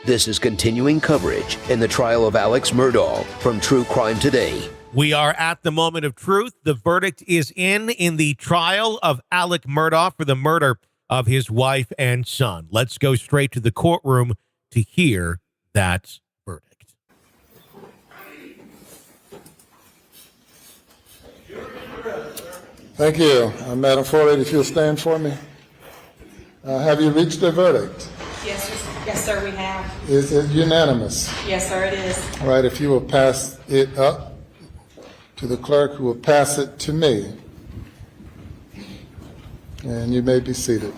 This is continuing coverage in the trial of Alex Murdaugh from True Crime Today. We are at the moment of truth. The verdict is in the trial of Alex Murdaugh for the murder of his wife and son. Let's go straight to the courtroom to hear that verdict. Thank you. Madam Forelady, if you'll stand for me. Have you reached a verdict? Yes, sir, we have. Is it unanimous? Yes, sir, it is. All right, if you will pass it up to the clerk, who will pass it to me. And you may be seated.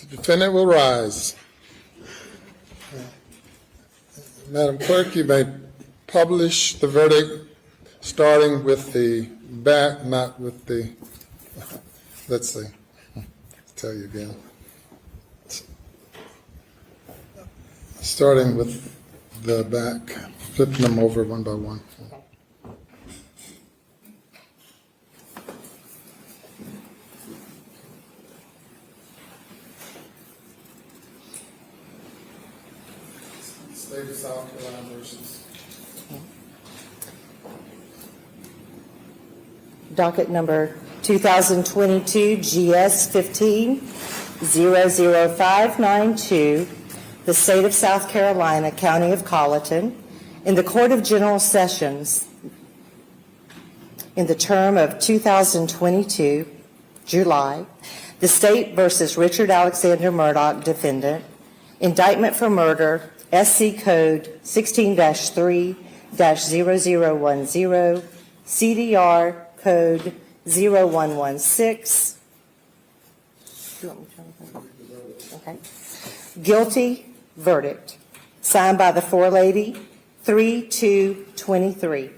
The defendant will rise. Madam Clerk, you may publish the verdict starting with the back, not with the, let's see, I'll tell you again. Starting with the back, flipping them over one by one. State of South Carolina versus. Docket number 2022 GS 15-00592, the State of South Carolina, County of Colleton, in the Court of General Sessions in the term of 2022, July, the State versus Richard Alexander Murdaugh, defendant, indictment for murder, SC Code 16-3-0010, CDR Code 0116. Okay. Guilty verdict. Signed by the forelady, 3-2-23.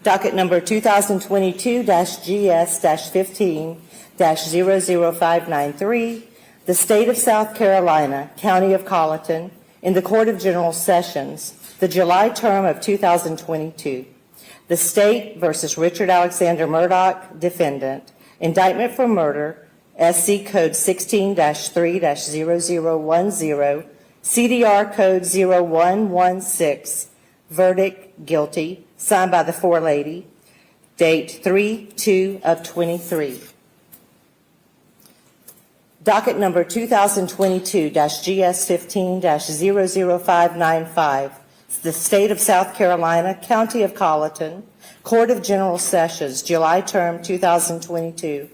Docket number 2022-GS-15-00593. The State of South Carolina, County of Colleton, in the Court of General Sessions, the July term of 2022. The State versus Richard Alexander Murdaugh, defendant, indictment for murder, SC Code 16-3-0010, CDR Code 0116, verdict guilty, signed by the forelady, date 3-2-23. Docket number 2022-GS-15-00595, the State of South Carolina, County of Colleton, Court of General Sessions, July term 2022.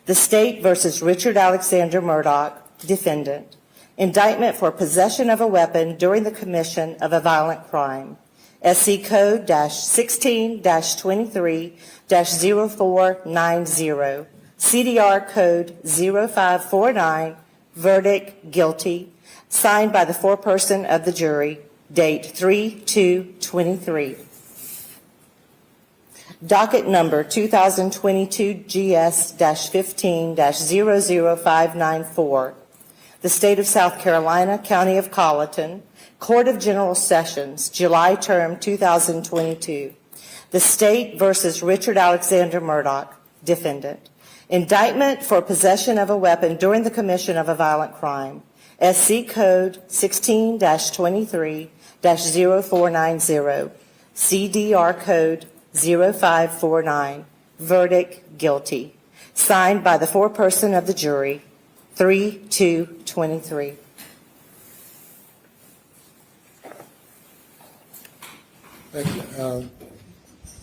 The State versus Richard Alexander Murdaugh, defendant. Indictment for possession of a weapon during the commission of a violent crime. SC Code -16-23-0490. CDR Code 0549, verdict guilty, signed by the foreperson of the jury, date 3-2-23. Docket number 2022 GS-15-00594. The State of South Carolina, County of Colleton, Court of General Sessions, July term 2022. The State versus Richard Alexander Murdaugh, defendant. Indictment for possession of a weapon during the commission of a violent crime. SC Code 16-23-0490. CDR Code 0549. Verdict guilty. Signed by the foreperson of the jury, 3-2-23. Thank you.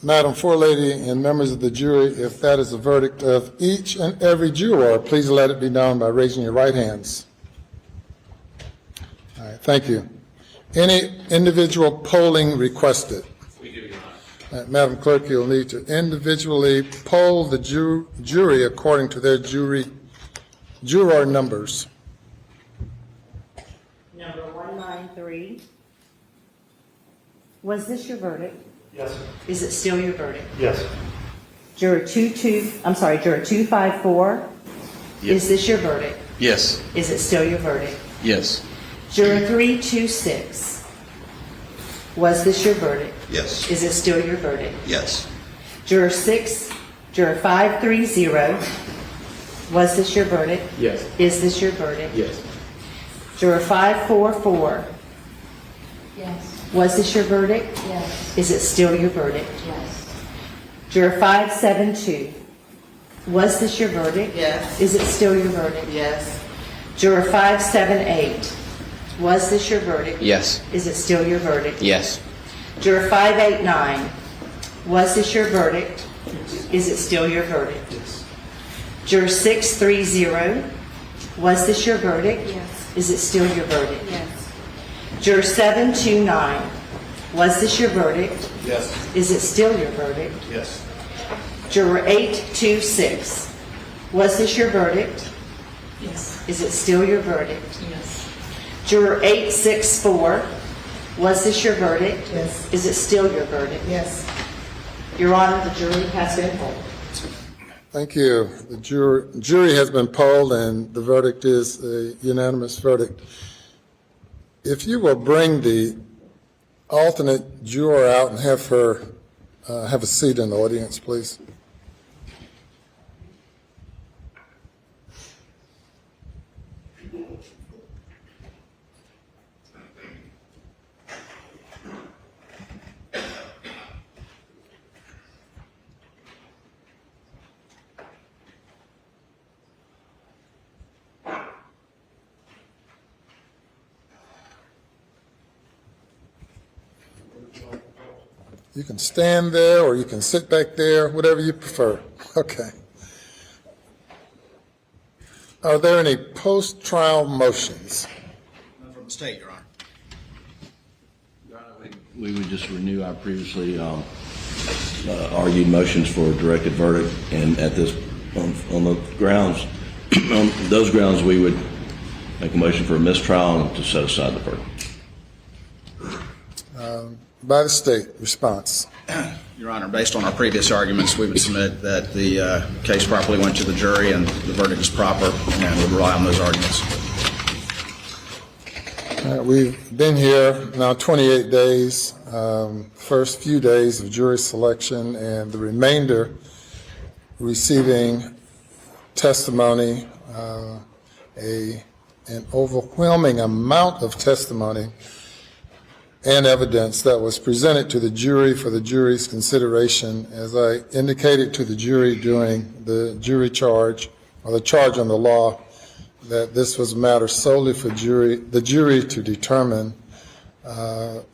Madam Forelady and members of the jury, if that is the verdict of each and every juror, please let it be known by raising your right hands. All right, thank you. Any individual polling requested? We do, Your Honor. Madam Clerk, you'll need to individually poll the jury according to their juror numbers. Number 193. Was this your verdict? Yes. Is it still your verdict? Yes. Juror 254. Is this your verdict? Yes. Is it still your verdict? Yes. Juror 326. Was this your verdict? Yes. Is it still your verdict? Yes. Juror 530. Was this your verdict? Yes. Is this your verdict? Yes. Juror 544. Yes. Was this your verdict? Yes. Is it still your verdict? Yes. Juror 572. Was this your verdict? Yes. Is it still your verdict? Yes. Juror 578. Was this your verdict? Yes. Is it still your verdict? Yes. Juror 589. Was this your verdict? Is it still your verdict? Yes. Juror 630. Was this your verdict? Yes. Is it still your verdict? Yes. Juror 729. Was this your verdict? Yes. Is it still your verdict? Yes. Juror 826. Was this your verdict? Yes. Is it still your verdict? Yes. Juror 864. Was this your verdict? Yes. Is it still your verdict? Yes. Your Honor, the jury has been polled. Thank you. The jury has been polled, and the verdict is a unanimous verdict. If you will bring the alternate juror out and have her have a seat in the audience, please. You can stand there or you can sit back there, whatever you prefer. Okay. Are there any post-trial motions? None from the state, Your Honor. Your Honor, we would just renew our previously argued motions for a directed verdict, and at this, on the grounds, on those grounds, we would make a motion for a mistrial and to set aside the verdict. By the state, response. Your Honor, based on our previous arguments, we would submit that the case properly went to the jury and the verdict is proper, and would rely on those arguments. We've been here now 28 days, first few days of jury selection, and the remainder receiving testimony, an overwhelming amount of testimony and evidence that was presented to the jury for the jury's consideration. As I indicated to the jury during the jury charge, or the charge on the law, that this was a matter solely for the jury to determine. The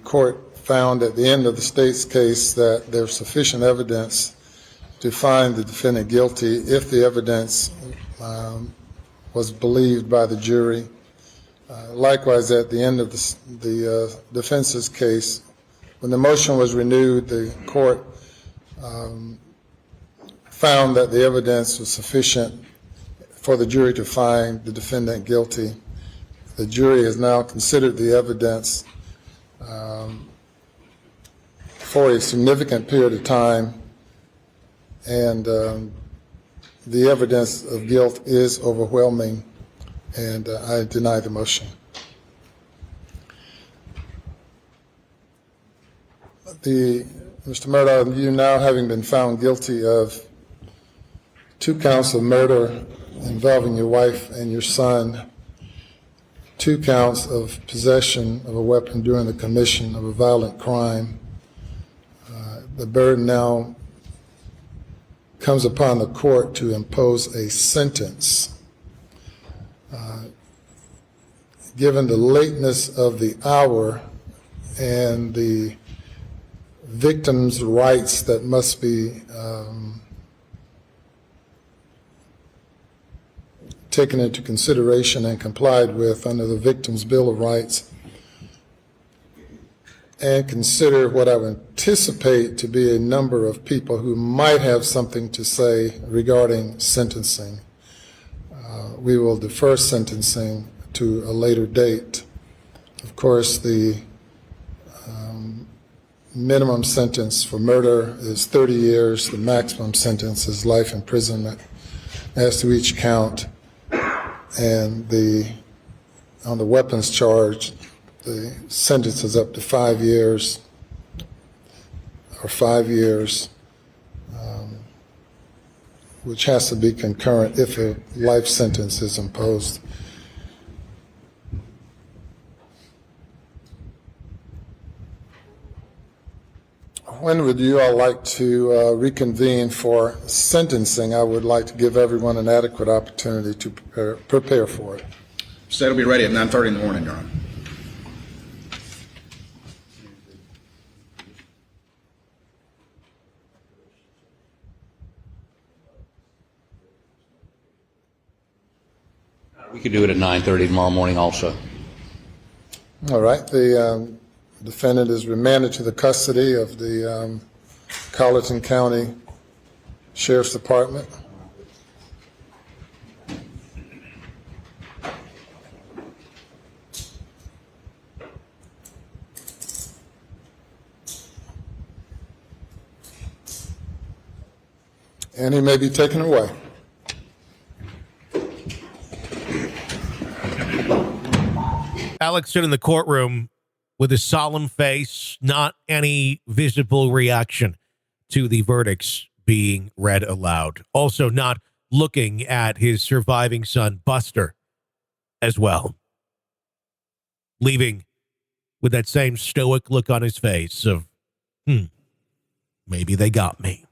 court found at the end of the state's case that there's sufficient evidence to find the defendant guilty if the evidence was believed by the jury. Likewise, at the end of the defense's case, when the motion was renewed, the court found that the evidence was sufficient for the jury to find the defendant guilty. The jury has now considered the evidence for a significant period of time, and the evidence of guilt is overwhelming, and I deny the motion. Mr. Murdaugh, you now having been found guilty of 2 counts of murder involving your wife and your son, 2 counts of possession of a weapon during the commission of a violent crime, the burden now comes upon the court to impose a sentence. Given the lateness of the hour and the victim's rights that must taken into consideration and complied with under the Victims' Bill of Rights, and consider what I would anticipate to be a number of people who might have something to say regarding sentencing. We will defer sentencing to a later date. Of course, the minimum sentence for murder is 30 years. The maximum sentence is life imprisonment as to each count. And on the weapons charge, the sentence is up to 5 years, or 5 years, which has to be concurrent if a life sentence is imposed. When would you all like to reconvene for sentencing? I would like to give everyone an adequate opportunity to prepare for it. State will be ready at 9:30 in the morning, Your Honor. We could do it at 9:30 tomorrow morning also. All right. The defendant is remanded to the custody of the Colleton County Sheriff's Department. And he may be taken away. Alex stood in the courtroom with a solemn face, not any visible reaction to the verdicts being read aloud. Also not looking at his surviving son, Buster, as well. Leaving with that same stoic look on his face of, maybe they got me.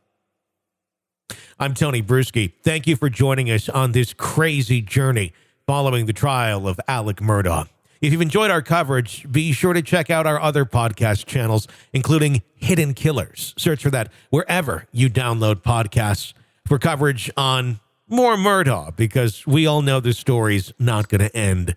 I'm Tony Bruschi. Thank you for joining us on this crazy journey following the trial of Alex Murdaugh. If you've enjoyed our coverage, be sure to check out our other podcast channels, including Hidden Killers. Search for that wherever you download podcasts for coverage on more Murdaugh, because we all know the story's not going to end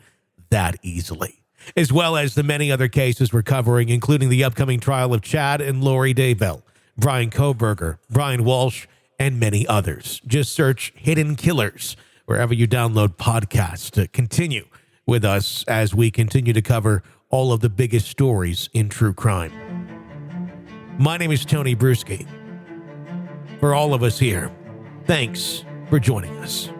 that easily. As well as the many other cases we're covering, including the upcoming trial of Chad and Lori Daybell, Bryan Kohberger, Ana Walshe, and many others. Just search Hidden Killers wherever you download podcasts to continue with us as we continue to cover all of the biggest stories in true crime. My name is Tony Bruschi. For all of us here, thanks for joining us.